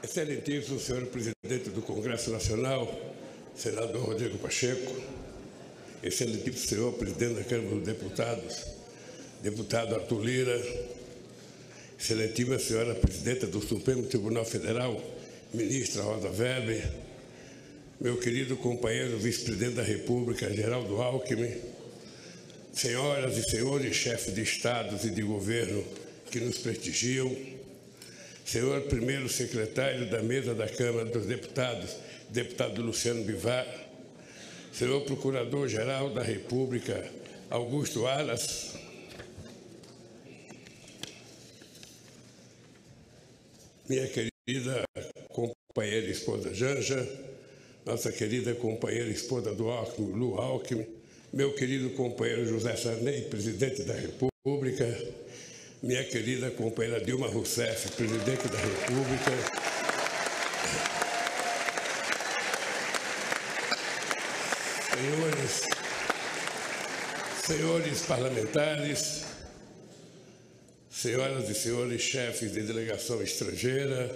Excelentíssimo senhor presidente do Congresso Nacional, senador Rodrigo Pacheco, excelentíssimo senhor presidente da Câmara dos Deputados, deputado Arthur Lira, excelentíssima senhora presidenta do Supremo Tribunal Federal, ministra Rosa Weber, meu querido companheiro vice-presidente da República, Geraldo Alckmin, senhoras e senhores chefes de estados e de governo que nos prestigiam, senhor primeiro secretário da mesa da Câmara dos Deputados, deputado Luciano Bivar, senhor procurador-geral da República, Augusto Aras, minha querida companheira esposa Janja, nossa querida companheira esposa do Alckmin, Lu Alckmin, meu querido companheiro José Sarney, presidente da República, minha querida companheira Dilma Rousseff, presidente da República, senhores parlamentares, senhoras e senhores chefes de delegação estrangeira,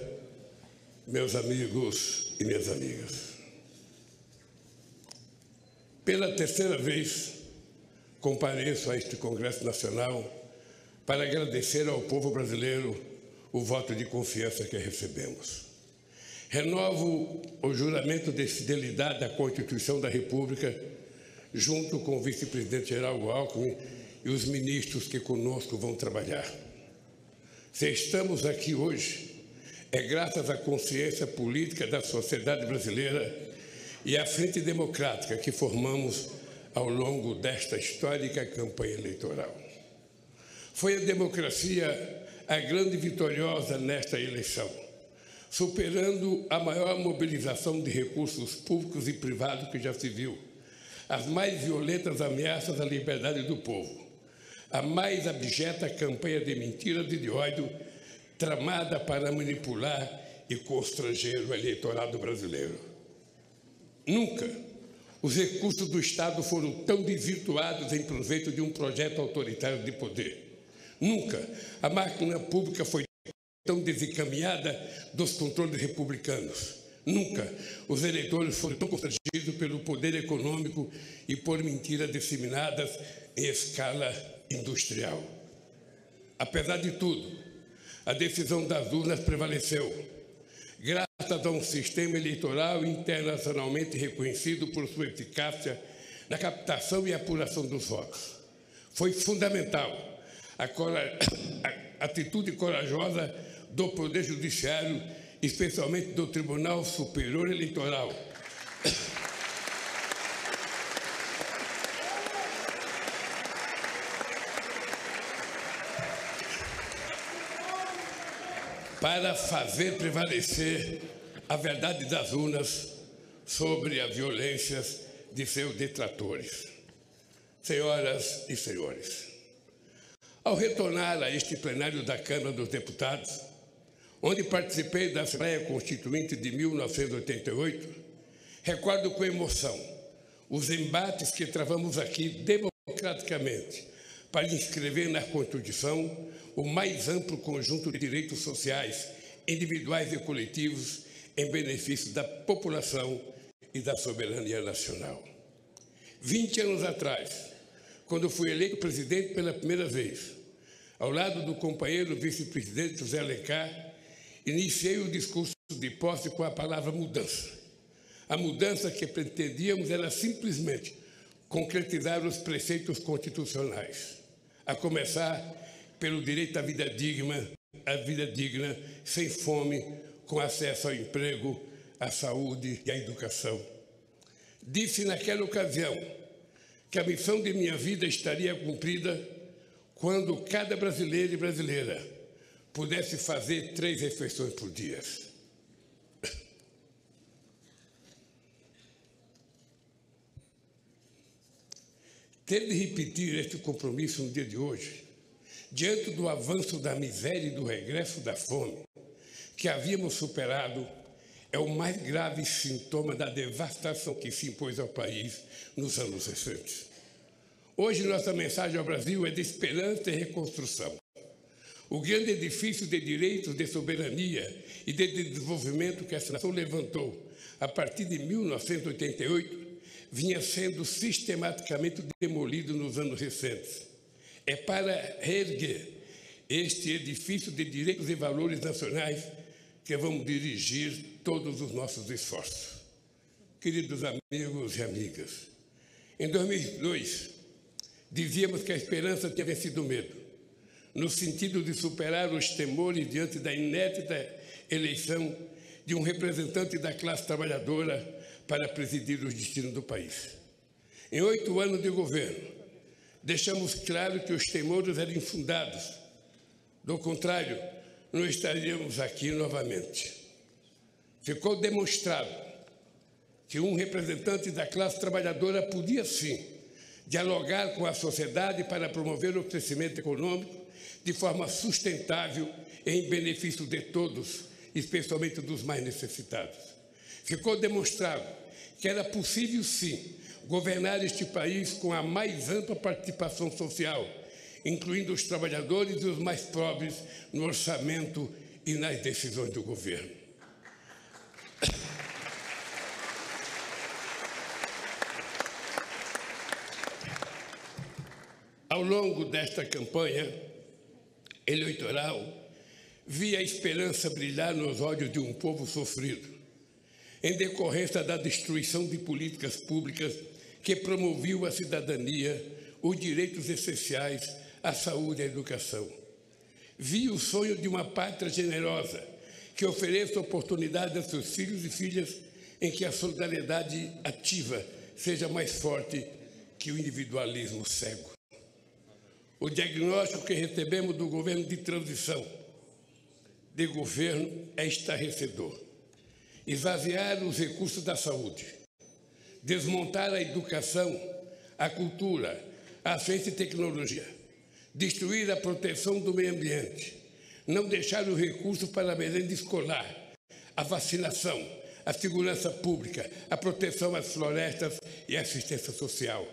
meus amigos e minhas amigas. Pela terceira vez, compareço a este Congresso Nacional para agradecer ao povo brasileiro o voto de confiança que recebemos. Renovo o juramento de fidelidade à Constituição da República, junto com o vice-presidente Geraldo Alckmin e os ministros que conosco vão trabalhar. Se estamos aqui hoje, é graças à consciência política da sociedade brasileira e à frente democrática que formamos ao longo desta histórica campanha eleitoral. Foi a democracia a grande vitoriosa nesta eleição, superando a maior mobilização de recursos públicos e privados que já se viu, as mais violentas ameaças à liberdade do povo, a mais abjeta campanha de mentiras e de ódio tramada para manipular e constranger o eleitorado brasileiro. Nunca os recursos do Estado foram tão desvirtuados em proveito de um projeto autoritário de poder. Nunca a máquina pública foi tão desencaminhada dos controles republicanos. Nunca os eleitores foram tão constrangidos pelo poder econômico e por mentiras disseminadas em escala industrial. Apesar de tudo, a decisão das urnas prevaleceu, graças a um sistema eleitoral internacionalmente reconhecido por sua eficácia na captação e apuração dos votos. Foi fundamental a atitude corajosa do Poder Judiciário, especialmente do Tribunal Superior Eleitoral, para fazer prevalecer a verdade das urnas sobre as violências de seus detratores. Senhoras e senhores, ao retornar a este plenário da Câmara dos Deputados, onde participei da Assembleia Constituinte de 1988, recordo com emoção os embates que travamos aqui democraticamente para inscrever na Constituição o mais amplo conjunto de direitos sociais, individuais e coletivos, em benefício da população e da soberania nacional. 20 anos atrás, quando fui eleito presidente pela primeira vez, ao lado do companheiro vice-presidente José Alencar, iniciei o discurso de posse com a palavra mudança. A mudança que pretendíamos era simplesmente concretizar os preceitos constitucionais, a começar pelo direito à vida digna, sem fome, com acesso ao emprego, à saúde e à educação. Disse naquela ocasião que a missão de minha vida estaria cumprida quando cada brasileiro e brasileira pudesse fazer 3 refeições por dia. Ter de repetir este compromisso no dia de hoje, diante do avanço da miséria e do regresso da fome que havíamos superado, é o mais grave sintoma da devastação que se impôs ao país nos anos recentes. Hoje, nossa mensagem ao Brasil é de esperança e reconstrução. O grande edifício de direitos, de soberania e de desenvolvimento que essa nação levantou a partir de 1988 vinha sendo sistematicamente demolido nos anos recentes. É para reerguer este edifício de direitos e valores nacionais que vamos dirigir todos os nossos esforços. Queridos amigos e amigas, em 2002, dizíamos que a esperança tinha vencido o medo, no sentido de superar os temores diante da inédita eleição de um representante da classe trabalhadora para presidir os destinos do país. Em 8 anos de governo, deixamos claro que os temores eram infundados. Do contrário, não estaríamos aqui novamente. Ficou demonstrado que um representante da classe trabalhadora podia, sim, dialogar com a sociedade para promover o crescimento econômico de forma sustentável em benefício de todos, especialmente dos mais necessitados. Ficou demonstrado que era possível, sim, governar este país com a mais ampla participação social, incluindo os trabalhadores e os mais pobres no orçamento e nas decisões do governo. Ao longo desta campanha eleitoral, vi a esperança brilhar nos olhos de um povo sofrido, em decorrência da destruição de políticas públicas que promoviam a cidadania, os direitos essenciais, a saúde e a educação. Vi o sonho de uma pátria generosa que ofereça oportunidades a seus filhos e filhas em que a solidariedade ativa seja mais forte que o individualismo cego. O diagnóstico que recebemos do governo de transição de governo é estarrecedor. Esvaziar os recursos da saúde, desmontar a educação, a cultura, a ciência e tecnologia, destruir a proteção do meio ambiente, não deixar os recursos para a merenda escolar, a vacinação, a segurança pública, a proteção às florestas e a assistência social,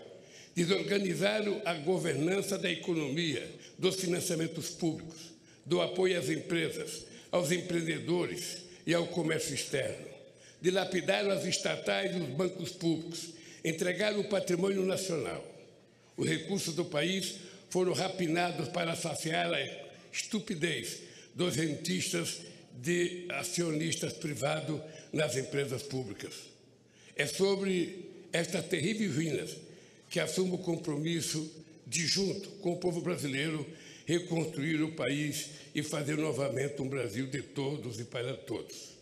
desorganizar a governança da economia, dos financiamentos públicos, do apoio às empresas, aos empreendedores e ao comércio externo, dilapidar as estatais e os bancos públicos, entregar o patrimônio nacional. Os recursos do país foram rapinados para saciar a estupidez dos rentistas de acionistas privados nas empresas públicas. É sobre estas terríveis ruínas que assumo o compromisso de, junto com o povo brasileiro, reconstruir o país e fazer novamente um Brasil de todos e para todos.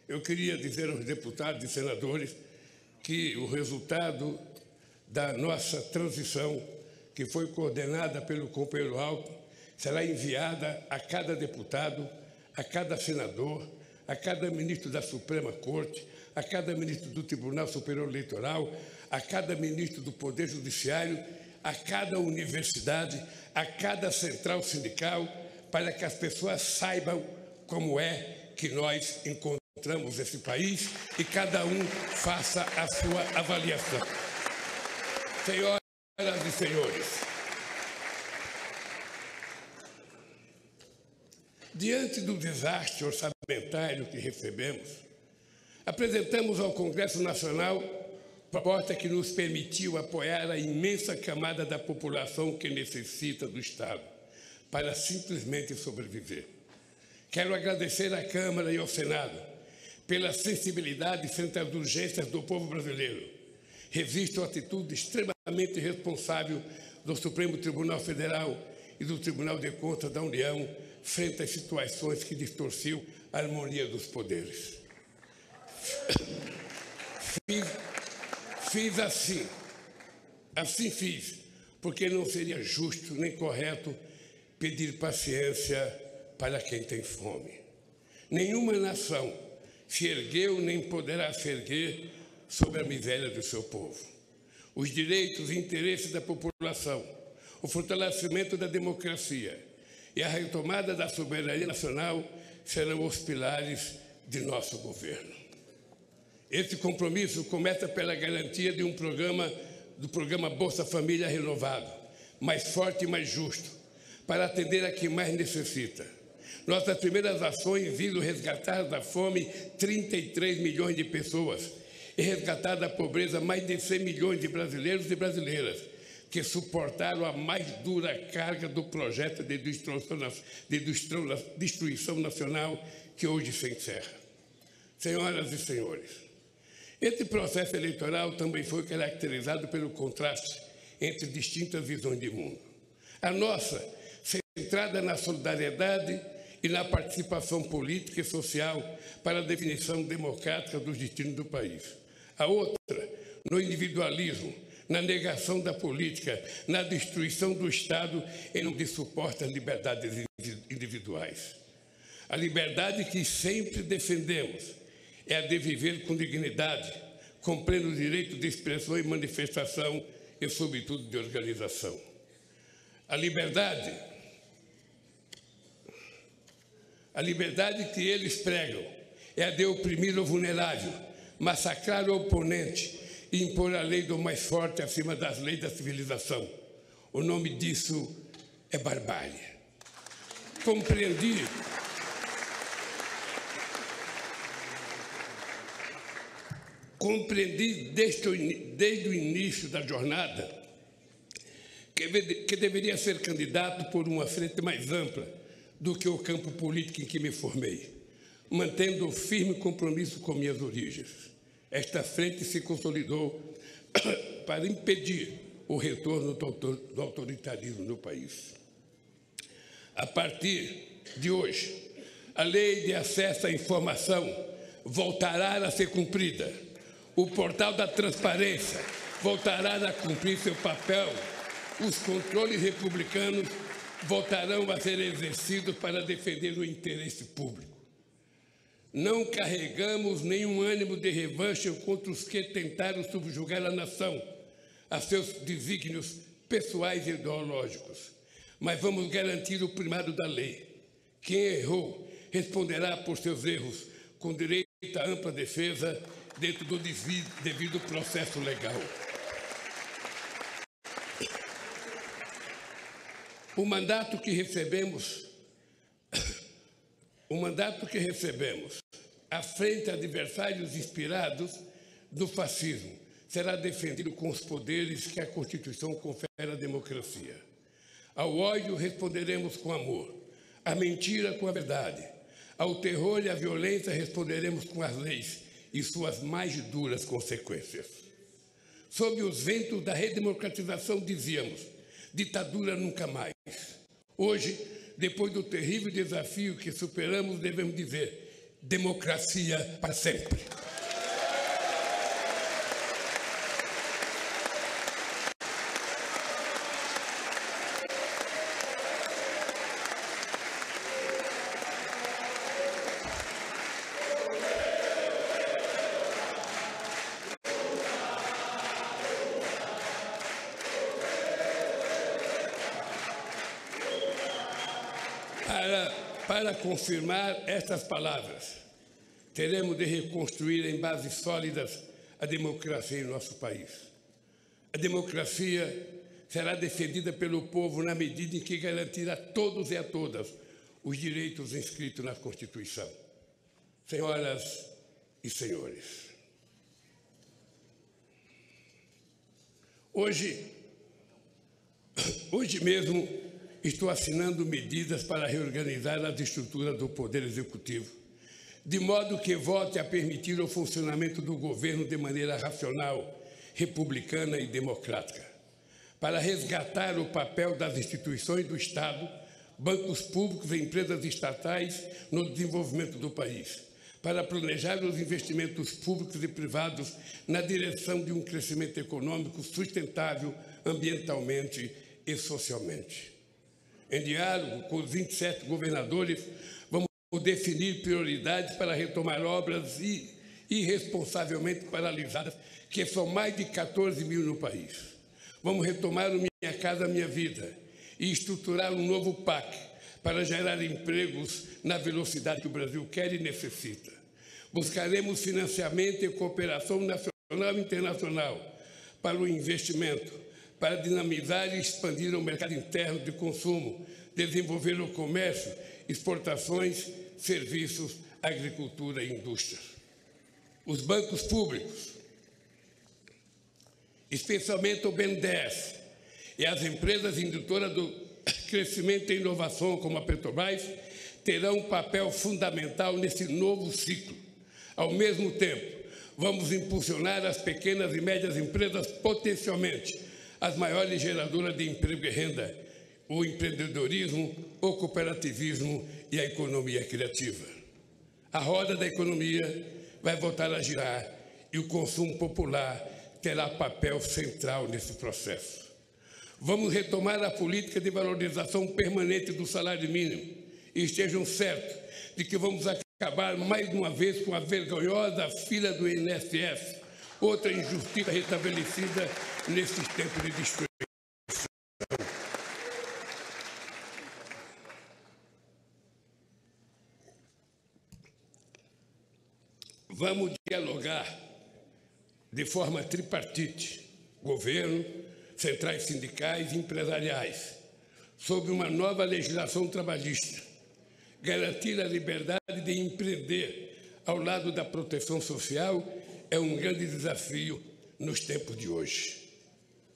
Eu queria dizer aos deputados e senadores que o resultado da nossa transição, que foi coordenada pelo companheiro Alckmin, será enviada a cada deputado, a cada senador, a cada ministro da Suprema Corte, a cada ministro do Tribunal Superior Eleitoral, a cada ministro do Poder Judiciário, a cada universidade, a cada central sindical, para que as pessoas saibam como é que nós encontramos esse país e cada um faça a sua avaliação. Senhoras e senhores, diante do desastre orçamentário que recebemos, apresentamos ao Congresso Nacional proposta que nos permitiu apoiar a imensa camada da população que necessita do Estado para simplesmente sobreviver. Quero agradecer à Câmara e ao Senado pela sensibilidade frente às urgências do povo brasileiro. Registro a atitude extremamente responsável do Supremo Tribunal Federal e do Tribunal de Contas da União frente às situações que distorciam a harmonia dos poderes. Fiz assim fiz, porque não seria justo nem correto pedir paciência para quem tem fome. Nenhuma nação se ergueu nem poderá se erguer sobre a miséria do seu povo. Os direitos e interesses da população, o fortalecimento da democracia e a retomada da soberania nacional serão os pilares de nosso governo. Esse compromisso começa pela garantia de do programa Bolsa Família renovado, mais forte e mais justo, para atender a quem mais necessita. Nossas primeiras ações visam resgatar da fome 33 milhões de pessoas e resgatar da pobreza mais de 100 milhões de brasileiros e brasileiras que suportaram a mais dura carga do projeto de destruição nacional que hoje se encerra. Senhoras e senhores, esse processo eleitoral também foi caracterizado pelo contraste entre distintas visões de mundo. A nossa, centrada na solidariedade e na participação política e social para a definição democrática dos destinos do país. A outra, no individualismo, na negação da política, na destruição do Estado e no de suporte às liberdades individuais. A liberdade que sempre defendemos é a de viver com dignidade, com pleno direito de expressão e manifestação e, sobretudo, de organização. A liberdade que eles pregam é a de oprimir o vulnerável, massacrar o oponente e impor a lei do mais forte acima das leis da civilização. O nome disso é barbárie. Compreendi desde o início da jornada que deveria ser candidato por uma frente mais ampla do que o campo político em que me formei, mantendo firme compromisso com minhas origens. Esta frente se consolidou para impedir o retorno do autoritarismo no país. A partir de hoje, a lei de acesso à informação voltará a ser cumprida. O portal da transparência voltará a cumprir seu papel. Os controles republicanos voltarão a ser exercidos para defender o interesse público. Não carregamos nenhum ânimo de revanche contra os que tentaram subjugar a nação a seus desígnios pessoais e ideológicos, mas vamos garantir o primado da lei. Quem errou responderá por seus erros, com direito à ampla defesa dentro do devido processo legal. O mandato que recebemos à frente a adversários inspirados do fascismo será defendido com os poderes que a Constituição confere à democracia. Ao ódio responderemos com amor, à mentira com a verdade, ao terror e à violência responderemos com as leis e suas mais duras consequências. Sob os ventos da redemocratização dizíamos: ditadura nunca mais. Hoje, depois do terrível desafio que superamos, devemos dizer: democracia para sempre. Para confirmar estas palavras, teremos de reconstruir em bases sólidas a democracia em nosso país. A democracia será defendida pelo povo na medida em que garantir a todos e a todas os direitos inscritos na Constituição. Senhoras e senhores, hoje mesmo, estou assinando medidas para reorganizar as estruturas do Poder Executivo, de modo que volte a permitir o funcionamento do governo de maneira racional, republicana e democrática, para resgatar o papel das instituições do Estado, bancos públicos e empresas estatais no desenvolvimento do país, para planejar os investimentos públicos e privados na direção de um crescimento econômico sustentável ambientalmente e socialmente. Em diálogo com os 27 governadores, vamos definir prioridades para retomar obras irresponsavelmente paralisadas, que são mais de 14 mil no país. Vamos retomar o Minha Casa Minha Vida e estruturar um novo PAC para gerar empregos na velocidade que o Brasil quer e necessita. Buscaremos financiamento e cooperação nacional e internacional para o investimento, para dinamizar e expandir o mercado interno de consumo, desenvolver o comércio, exportações, serviços, agricultura e indústria. Os bancos públicos, especialmente o BNDES, e as empresas indutoras do crescimento e inovação, como a Petrobras, terão um papel fundamental nesse novo ciclo. Ao mesmo tempo, vamos impulsionar as pequenas e médias empresas potencialmente as maiores geradoras de emprego e renda, o empreendedorismo, o cooperativismo e a economia criativa. A roda da economia vai voltar a girar e o consumo popular terá papel central nesse processo. Vamos retomar a política de valorização permanente do salário mínimo e estejam certos de que vamos acabar mais uma vez com a vergonhosa fila do INSS, outra injustiça restabelecida nesses tempos de destruição. Vamos dialogar de forma tripartite, governo, centrais sindicais e empresariais, sobre uma nova legislação trabalhista, garantir a liberdade de empreender ao lado da proteção social é um grande desafio nos tempos de hoje.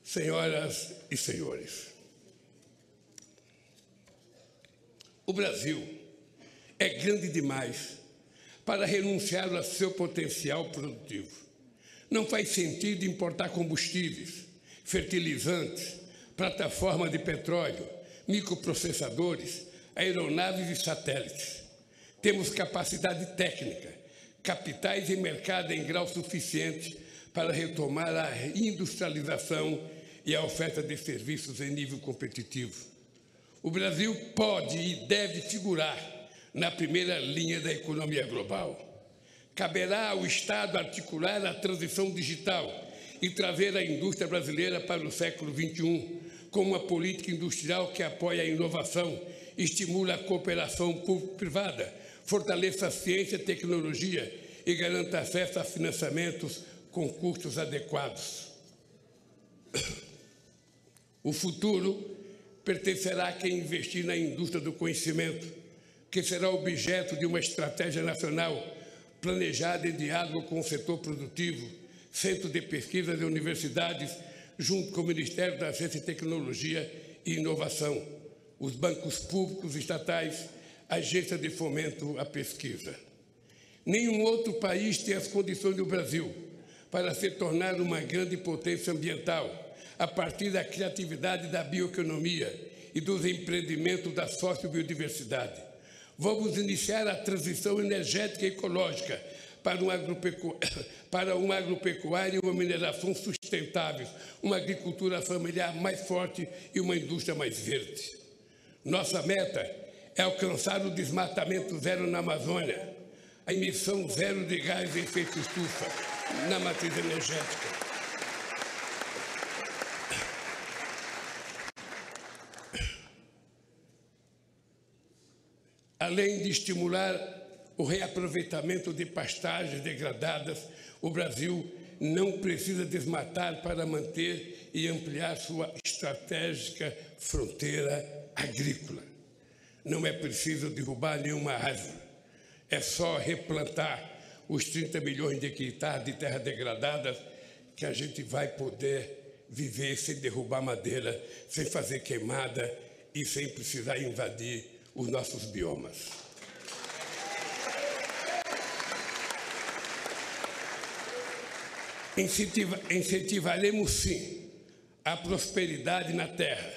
Senhoras e senhores, o Brasil é grande demais para renunciar ao seu potencial produtivo. Não faz sentido importar combustíveis, fertilizantes, plataformas de petróleo, microprocessadores, aeronaves e satélites. Temos capacidade técnica, capitais e mercado em grau suficiente para retomar a industrialização e a oferta de serviços em nível competitivo. O Brasil pode e deve figurar na primeira linha da economia global. Caberá ao Estado articular a transição digital e trazer a indústria brasileira para o século XXI, com uma política industrial que apoia a inovação, estimula a cooperação público-privada, fortaleça a ciência e tecnologia e garanta acesso a financiamentos com custos adequados. O futuro pertencerá a quem investir na indústria do conhecimento, que será objeto de uma estratégia nacional planejada em diálogo com o setor produtivo, centros de pesquisas e universidades, junto com o Ministério da Ciência e Tecnologia e Inovação, os bancos públicos estatais, agências de fomento à pesquisa. Nenhum outro país tem as condições do Brasil para se tornar uma grande potência ambiental, a partir da criatividade da bioeconomia e dos empreendimentos da sociobiodiversidade. Vamos iniciar a transição energética e ecológica para uma agropecuária e uma mineração sustentáveis, uma agricultura familiar mais forte e uma indústria mais verde. Nossa meta é alcançar o desmatamento zero na Amazônia, a emissão zero de gás de efeito estufa na matriz energética. Além de estimular o reaproveitamento de pastagens degradadas, o Brasil não precisa desmatar para manter e ampliar sua estratégica fronteira agrícola. Não é preciso derrubar nenhuma árvore. É só replantar os 30 milhões de hectares de terra degradada que a gente vai poder viver sem derrubar madeira, sem fazer queimada e sem precisar invadir os nossos biomas. Incentivaremos, sim, a prosperidade na terra,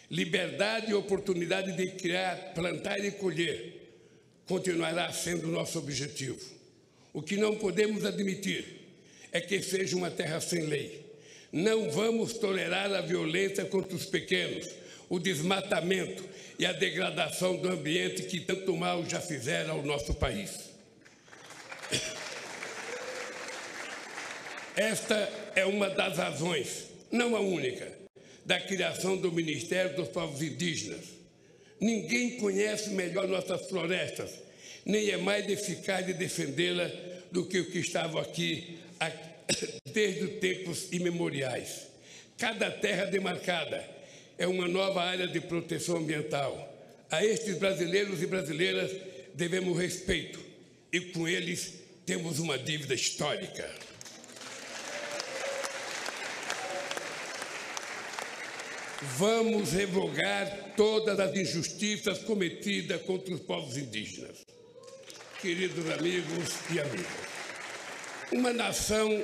liberdade e oportunidade de criar, plantar e colher continuará sendo nosso objetivo. O que não podemos admitir é que seja uma terra sem lei. Não vamos tolerar a violência contra os pequenos, o desmatamento e a degradação do ambiente que tanto mal já fizeram ao nosso país. Esta é uma das razões, não a única, da criação do Ministério dos Povos Indígenas. Ninguém conhece melhor nossas florestas, nem é mais eficaz de defendê-la do que o que estava aqui desde tempos imemoriais. Cada terra demarcada é uma nova área de proteção ambiental. A estes brasileiros e brasileiras devemos respeito e com eles temos uma dívida histórica. Vamos revogar todas as injustiças cometidas contra os povos indígenas. Queridos amigos e amigas, uma nação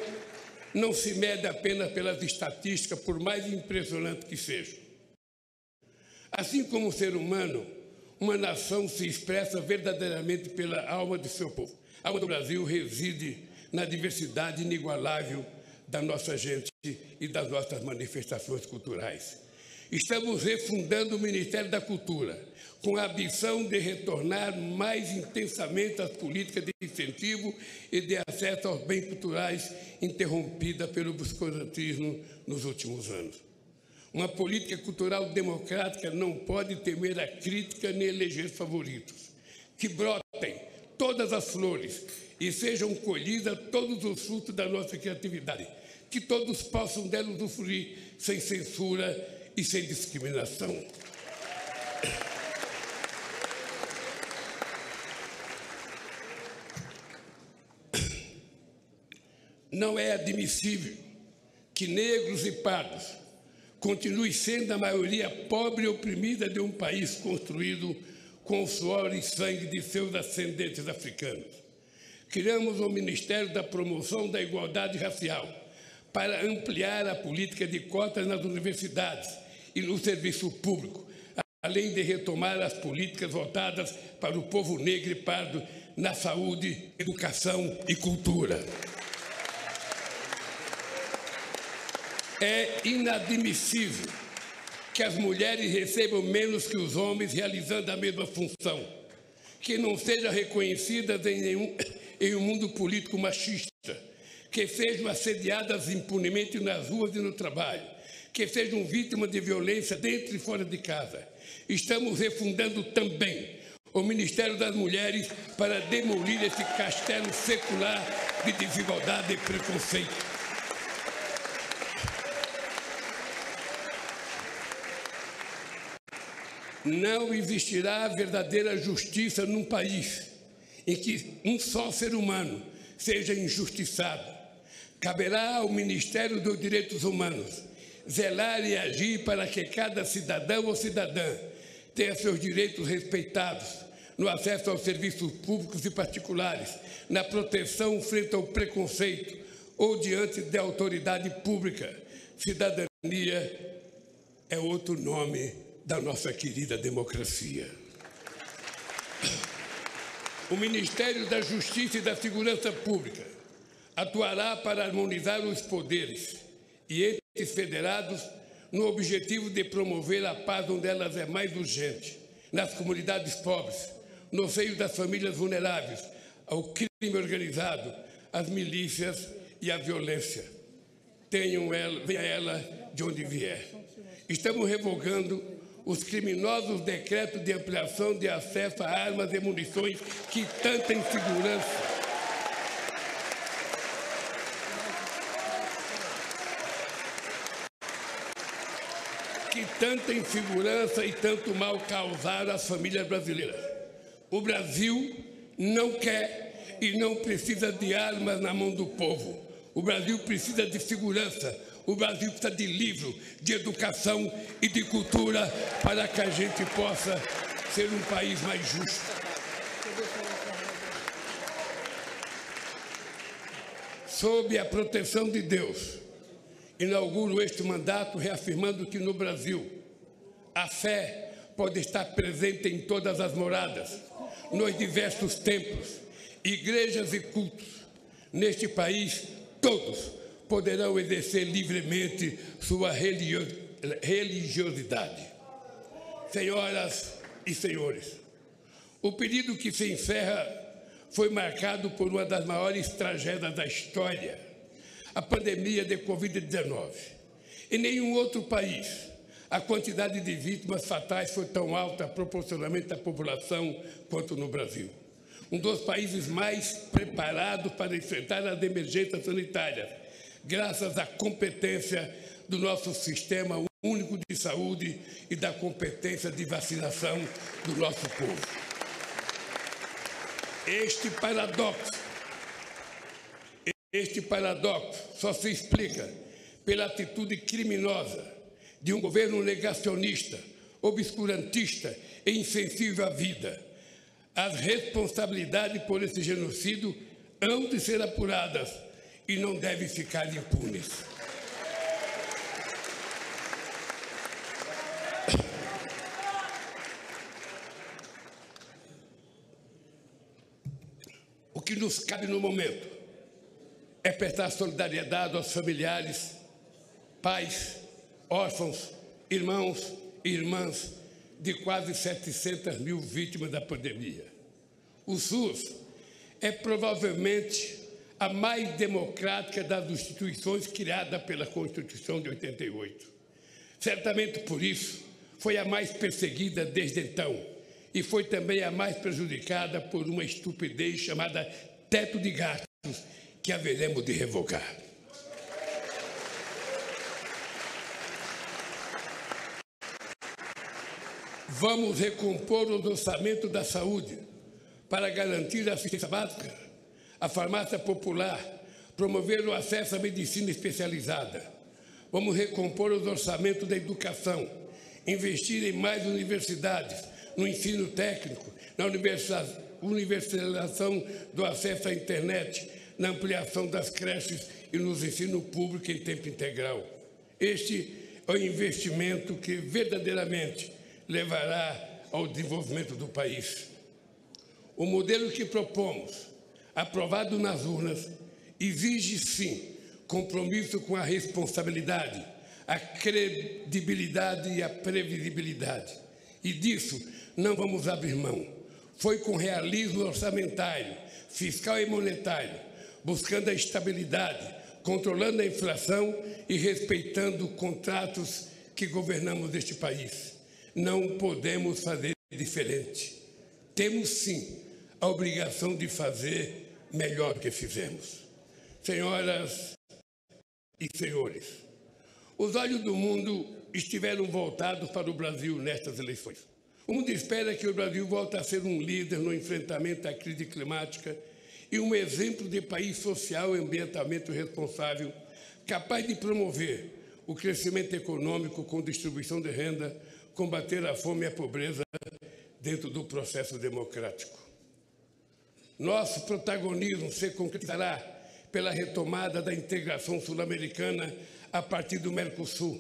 não se mede apenas pelas estatísticas, por mais impressionante que sejam. Assim como o ser humano, uma nação se expressa verdadeiramente pela alma de seu povo. A alma do Brasil reside na diversidade inigualável da nossa gente e das nossas manifestações culturais. Estamos refundando o Ministério da Cultura, com a ambição de retornar mais intensamente às políticas de incentivo e de acesso aos bens culturais interrompida pelo obscurantismo nos últimos anos. Uma política cultural democrática não pode temer a crítica nem eleger favoritos. Que brotem todas as flores e sejam colhidas todos os frutos da nossa criatividade. Que todos possam dela usufruir sem censura e sem discriminação. Não é admissível que negros e pardos continuem sendo a maioria pobre e oprimida de um país construído com o suor e sangue de seus ascendentes africanos. Criamos o Ministério da Promoção da Igualdade Racial para ampliar a política de cotas nas universidades e no serviço público, além de retomar as políticas voltadas para o povo negro e pardo na saúde, educação e cultura. É inadmissível que as mulheres recebam menos que os homens realizando a mesma função, que não sejam reconhecidas em um mundo político machista, que sejam assediadas impunemente nas ruas e no trabalho, que sejam vítimas de violência dentro e fora de casa. Estamos refundando também o Ministério das Mulheres para demolir esse castelo secular de desigualdade e preconceito. Não existirá verdadeira justiça num país em que um só ser humano seja injustiçado. Caberá ao Ministério dos Direitos Humanos zelar e agir para que cada cidadão ou cidadã tenha seus direitos respeitados no acesso aos serviços públicos e particulares, na proteção frente ao preconceito ou diante da autoridade pública. Cidadania é outro nome da nossa querida democracia. O Ministério da Justiça e da Segurança Pública atuará para harmonizar os poderes e entes federados no objetivo de promover a paz onde elas é mais urgente, nas comunidades pobres, no seio das famílias vulneráveis, ao crime organizado, às milícias e à violência. Venha ela de onde vier. Estamos revogando os criminosos decretos de ampliação de acesso a armas e munições que tanta insegurança e tanto mal causaram às famílias brasileiras. O Brasil não quer e não precisa de armas na mão do povo. O Brasil precisa de segurança. O Brasil precisa de livro, de educação e de cultura para que a gente possa ser um país mais justo. Sob a proteção de Deus, inauguro este mandato reafirmando que no Brasil a fé pode estar presente em todas as moradas, nos diversos templos, igrejas e cultos. Neste país, todos poderão exercer livremente sua religiosidade. Senhoras e senhores, o período que se encerra foi marcado por uma das maiores tragédias da história, a pandemia de Covid-19. Em nenhum outro país a quantidade de vítimas fatais foi tão alta proporcionalmente à população quanto no Brasil. Um dos países mais preparados para enfrentar as emergências sanitárias, graças à competência do nosso Sistema único de saúde e da competência de vacinação do nosso povo. Este paradoxo só se explica pela atitude criminosa de um governo negacionista, obscurantista e insensível à vida. As responsabilidades por esse genocídio hão de ser apuradas e não devem ficar impunes. O que nos cabe no momento é prestar solidariedade aos familiares, pais, órfãos, irmãos e irmãs de quase 700 mil vítimas da pandemia. O SUS é provavelmente a mais democrática das instituições criada pela Constituição de 88. Certamente por isso foi a mais perseguida desde então e foi também a mais prejudicada por uma estupidez chamada teto de gastos que haveremos de revogar. Vamos recompor os orçamentos da saúde para garantir a assistência básica, a farmácia popular, promover o acesso à medicina especializada. Vamos recompor os orçamentos da educação, investir em mais universidades, no ensino técnico, na universalização do acesso à internet, na ampliação das creches e nos ensino público em tempo integral. Este é o investimento que verdadeiramente levará ao desenvolvimento do país. O modelo que propomos, aprovado nas urnas, exige, sim, compromisso com a responsabilidade, a credibilidade e a previsibilidade. E disso não vamos abrir mão. Foi com realismo orçamentário, fiscal e monetário, buscando a estabilidade, controlando a inflação e respeitando contratos que governamos este país. Não podemos fazer diferente. Temos, sim, a obrigação de fazer melhor do que fizemos. Senhoras e senhores, os olhos do mundo estiveram voltados para o Brasil nestas eleições. O mundo espera que o Brasil volte a ser um líder no enfrentamento à crise climática e um exemplo de país social e ambientalmente responsável, capaz de promover o crescimento econômico com distribuição de renda, combater a fome e a pobreza dentro do processo democrático. Nosso protagonismo se concretizará pela retomada da integração sul-americana a partir do Mercosul,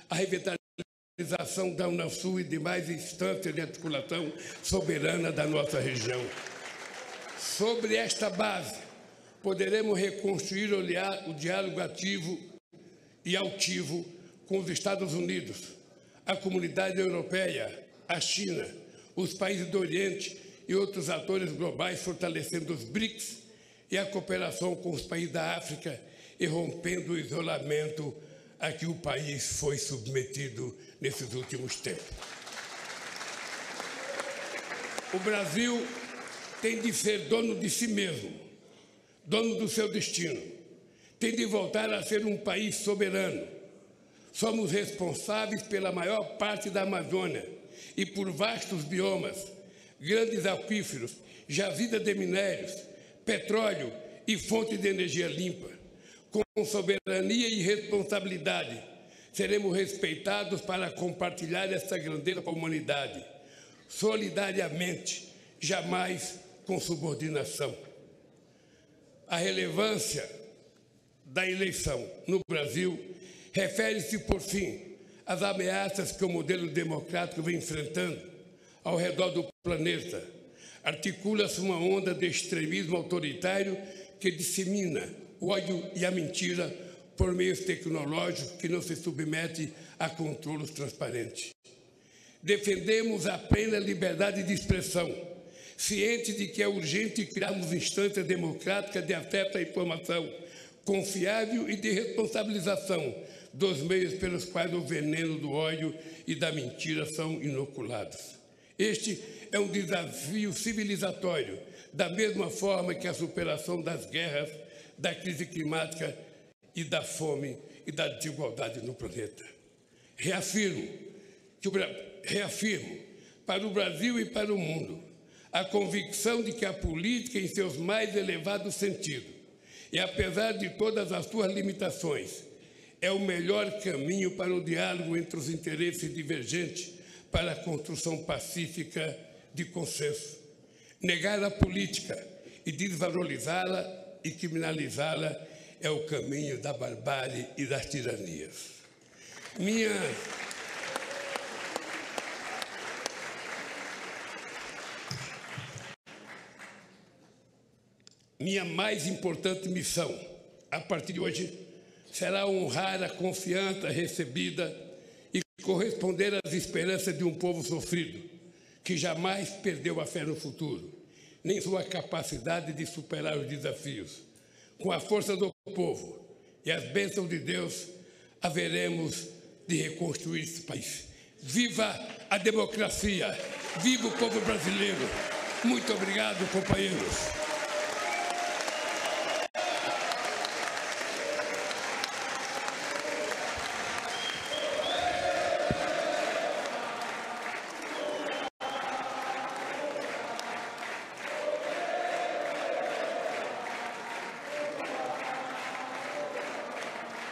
a revitalização da Unasul e demais instâncias de articulação soberana da nossa região. Sobre esta base, poderemos reconstruir o diálogo ativo e altivo com os Estados Unidos, a comunidade europeia, a China, os países do Oriente e outros atores globais, fortalecendo os BRICS e a cooperação com os países da África e rompendo o isolamento a que o país foi submetido nesses últimos tempos. O Brasil tem de ser dono de si mesmo, dono do seu destino. Tem de voltar a ser um país soberano. Somos responsáveis pela maior parte da Amazônia e por vastos biomas, grandes aquíferos, jazidas de minérios, petróleo e fontes de energia limpa. Com soberania e responsabilidade, seremos respeitados para compartilhar essa grandeza com a humanidade, solidariamente, jamais com subordinação. A relevância da eleição no Brasil refere-se, por fim, às ameaças que o modelo democrático vem enfrentando ao redor do planeta. Articula-se uma onda de extremismo autoritário que dissemina o ódio e a mentira por meios tecnológicos que não se submete a controles transparentes. Defendemos a plena liberdade de expressão, cientes de que é urgente criarmos instâncias democráticas de acesso à informação confiável e de responsabilização dos meios pelos quais o veneno do ódio e da mentira são inoculados. Este é um desafio civilizatório, da mesma forma que a superação das guerras, da crise climática e da fome e da desigualdade no planeta. Reafirmo para o Brasil e para o mundo a convicção de que a política, em seus mais elevados sentidos, e apesar de todas as suas limitações, é o melhor caminho para o diálogo entre os interesses divergentes para a construção pacífica de consenso. Negar a política e desvalorizá-la e criminalizá-la é o caminho da barbárie e das tiranias. Minha mais importante missão, a partir de hoje, será honrar a confiança recebida e corresponder às esperanças de um povo sofrido, que jamais perdeu a fé no futuro, nem sua capacidade de superar os desafios. Com a força do povo e as bênçãos de Deus, haveremos de reconstruir esse país. Viva a democracia! Viva o povo brasileiro! Muito obrigado, companheiros!